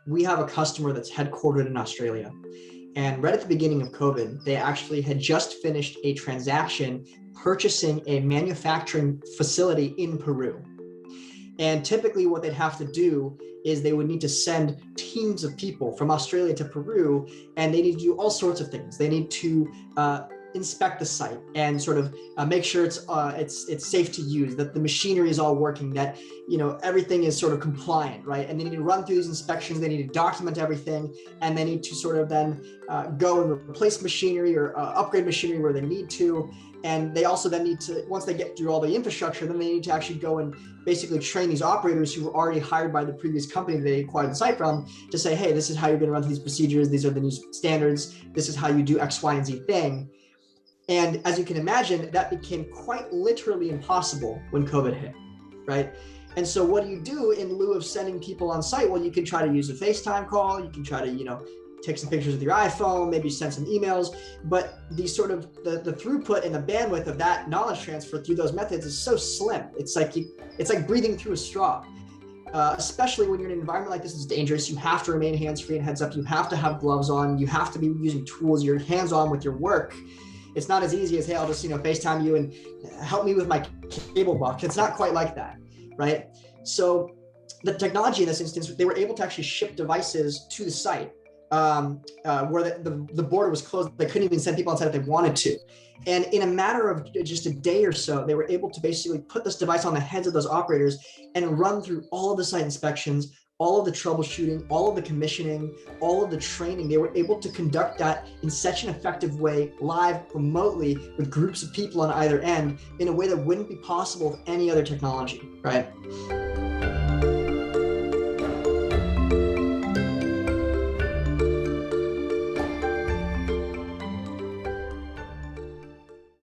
we have a customer that's headquartered in Australia. And right at the beginning of COVID, they actually had just finished a transaction purchasing a manufacturing facility in Peru. And typically what they'd have to do is they would need to send teams of people from Australia to Peru, and they need to do all sorts of things. They need to inspect the site and sort of make sure it's safe to use, that the machinery is all working, that everything is sort of compliant, right? And they need to run through these inspections. They need to document everything, and they need to sort of then go and replace machinery or upgrade machinery where they need to. And they also then need to, once they get through all the infrastructure, then they need to actually go and basically train these operators who were already hired by the previous company they acquired the site from to say, hey, this is how you're going to run through these procedures. These are the new standards. This is how you do X, Y, and Z thing. And as you can imagine, that became quite literally impossible when COVID hit, right? And so what do you do in lieu of sending people on site? Well, you can try to use a FaceTime call. You can try to, take some pictures with your iPhone, maybe send some emails, but the sort of the throughput and the bandwidth of that knowledge transfer through those methods is so slim. It's like breathing through a straw. Especially when you're in an environment like this, it's dangerous. You have to remain hands-free and heads up. You have to have gloves on. You have to be using tools. You're hands-on with your work. It's not as easy as, hey, I'll just, FaceTime you and help me with my cable box. It's not quite like that, right? So the technology in this instance, they were able to actually ship devices to the site where the border was closed. They couldn't even send people on site if they wanted to. And in a matter of just a day or so, they were able to basically put this device on the heads of those operators and run through all of the site inspections, all of the troubleshooting, all of the commissioning, all of the training. They were able to conduct that in such an effective way, live, remotely, with groups of people on either end, in a way that wouldn't be possible with any other technology, right?